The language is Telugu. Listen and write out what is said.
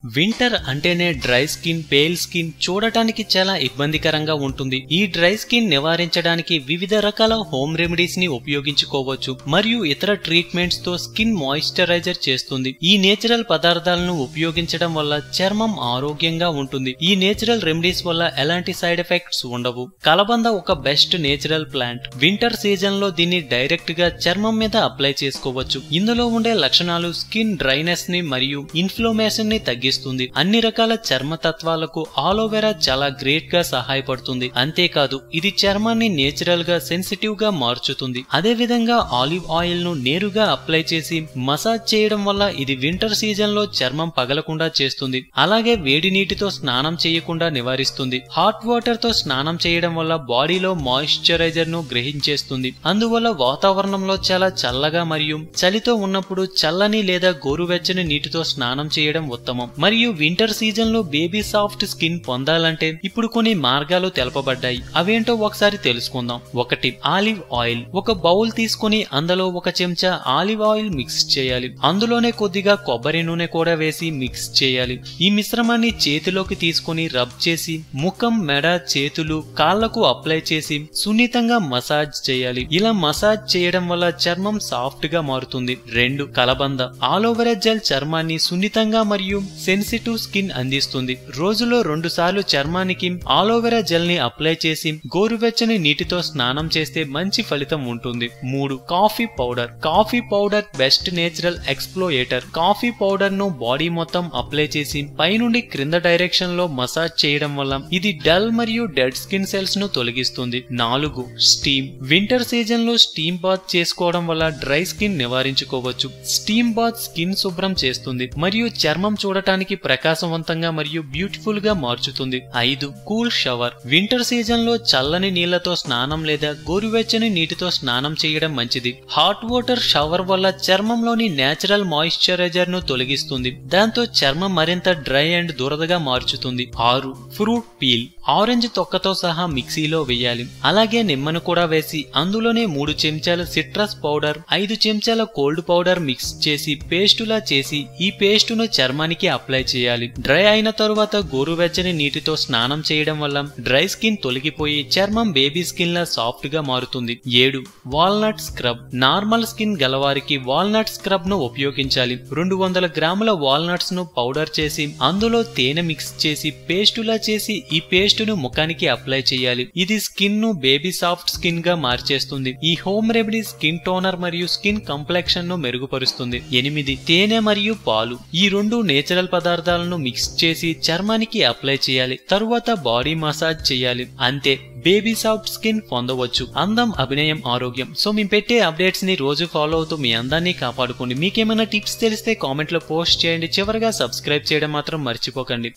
వింటర్ అంటేనే డ్రై స్కిన్, పేల్ స్కిన్ చూడటానికి చాలా ఇబ్బందికరంగా ఉంటుంది. ఈ డ్రై స్కిన్ నివారించడానికి వివిధ రకాల హోమ్ రెమెడీస్ ని ఉపయోగించుకోవచ్చు మరియు ఇతర ట్రీట్మెంట్స్ తో స్కిన్ మాయిశ్చరైజర్ చేస్తుంది. ఈ నేచురల్ పదార్థాలను ఉపయోగించడం వల్ల చర్మం ఆరోగ్యంగా ఉంటుంది. ఈ నేచురల్ రెమెడీస్ వల్ల ఎలాంటి సైడ్ ఎఫెక్ట్స్ ఉండవు. కలబంద ఒక best natural plant. Winter season లో దీన్ని డైరెక్ట్ గా చర్మం మీద అప్లై చేసుకోవచ్చు. ఇందులో ఉండే లక్షణాలు స్కిన్ డ్రైనెస్ ని మరియు ఇన్ఫ్లమేషన్ ని తగ్గిస్తుంది. అన్ని రకాల చర్మ తత్వాలకు ఆలోవెరా చాలా గ్రేట్ గా సహాయపడుతుంది. అంతేకాదు ఇది చర్మాన్ని నేచురల్ గా సెన్సిటివ్ గా మార్చుతుంది. అదే విధంగా ఆలివ్ ఆయిల్ ను నేరుగా అప్లై చేసి మసాజ్ చేయడం వల్ల ఇది వింటర్ సీజన్ లో చర్మం పగలకుండా చేస్తుంది. అలాగే వేడి నీటితో స్నానం చేయకుండా నివారిస్తుంది. హాట్ వాటర్ తో స్నానం చేయడం వల్ల బాడీలో మాయిశ్చరైజర్ ను గ్రహించేస్తుంది. అందువల్ల వాతావరణంలో చాలా చల్లగా మరియు చలితో ఉన్నప్పుడు చల్లని లేదా గోరువెచ్చని నీటితో స్నానం చేయడం ఉత్తమం. మరియు వింటర్ సీజన్ లో బేబీ సాఫ్ట్ స్కిన్ పొందాలంటే ఇప్పుడు కొన్ని మార్గాలు తెలపబడ్డాయి. అవేంటో ఒకసారి తెలుసుకుందాం. 1. Olive oil. ఒక బౌల్ తీసుకుని అందులో 1 చెంచా ఆలివ్ ఆయిల్ మిక్స్ చేయాలి. అందులోనే కొద్దిగా కొబ్బరి నూనె కూడా వేసి మిక్స్ చేయాలి. ఈ మిశ్రమాన్ని చేతిలోకి తీసుకుని రబ్ చేసి ముఖం, మెడ, చేతులు, కాళ్లకు అప్లై చేసి సున్నితంగా మసాజ్ చేయాలి. ఇలా మసాజ్ చేయడం వల్ల చర్మం సాఫ్ట్ గా మారుతుంది. 2. కలబంద. ఆలోవెరా జెల్ చర్మాన్ని సున్నితంగా మరియు సెన్సిటివ్ స్కిన్ అందిస్తుంది. రోజులో 2 సార్లు చర్మానికి ఆలోవెరా జెల్ ని అప్లై చేసి గోరువెచ్చని నీటితో స్నానం చేస్తే మంచి ఫలితం ఉంటుంది. 3. Coffee powder. Coffee powder best natural exfoliator. Coffee powder ను బాడీ మొత్తం అప్లై చేసి పైనుండి క్రింద డైరెక్షన్ లో మసాజ్ చేయడం వల్ల ఇది డల్ మరియు డెడ్ స్కిన్ సెల్స్ ను తొలగిస్తుంది. 4. స్టీమ్. వింటర్ సీజన్ లో స్టీమ్ బాత్ చేసుకోవడం వల్ల డ్రై స్కిన్ నివారించుకోవచ్చు. స్టీమ్ బాత్ స్కిన్ శుభ్రం చేస్తుంది మరియు చర్మం చూడటానికి ప్రకాశవంతంగా మరియు బ్యూటిఫుల్ గా మార్చుతుంది. 5. Cool shower. వింటర్ సీజన్ లో చల్లని నీళ్లతో స్నానం లేదా గోరువెచ్చని నీటితో స్నానం చేయడం మంచిది. హాట్ వాటర్ షవర్ వల్ల చర్మంలోని నేచురల్ మాయిశ్చరైజర్ ను తొలగిస్తుంది. దాంతో చర్మం మరింత డ్రై అండ్ దురదగా మార్చుతుంది. 6. Fruit peel. ఆరెంజ్ తొక్కతో సహా మిక్సీలో వేయాలి. అలాగే నిమ్మను కూడా వేసి అందులోనే 3 చెంచాల సిట్రస్ పౌడర్, 5 చెంచాల కోల్డ్ పౌడర్ మిక్స్ చేసి పేస్టులా చేసి ఈ పేస్టును చర్మానికి అప్లై చేయాలి. డ్రై అయిన తరువాత గోరువెచ్చని నీటితో స్నానం చేయడం వల్ల డ్రై స్కిన్ తొలగిపోయి చర్మం బేబీ స్కిన్ లా సాఫ్ట్ గా మారుతుంది. 7. Walnut scrub. నార్మల్ స్కిన్ గలవారికి వాల్నట్ స్క్రబ్ ను ఉపయోగించాలి. 200 గ్రాముల వాల్నట్స్ ను పౌడర్ చేసి అందులో తేనె మిక్స్ చేసి పేస్టులా చేసి ఈ పేస్టును ముఖానికి అప్లై చేయాలి. ఇది స్కిన్ ను బేబీ సాఫ్ట్ స్కిన్ గా మార్చేస్తుంది. ఈ హోమ్ రెమెడీ స్కిన్ టోనర్ మరియు స్కిన్ కంప్లెక్షన్ ను మెరుగుపరుస్తుంది. 8. తేనె మరియు పాలు. ఈ 2 నేచురల్ పదార్థాలను మిక్స్ చేసి చర్మానికి అప్లై చేయాలి. తరువాత బాడీ మసాజ్ చేయాలి. అంతే, బేబీ సాఫ్ట్ స్కిన్ పొందవచ్చు. అందం, అభినయం, ఆరోగ్యం. సో మేము పెట్టే అప్డేట్స్ ని రోజు ఫాలో అవుతూ మీ అందాన్ని కాపాడుకోండి. మీకేమైనా టిప్స్ తెలిస్తే కామెంట్ లో పోస్ట్ చేయండి. చివరగా సబ్స్క్రైబ్ చేయడం మాత్రం మర్చిపోకండి.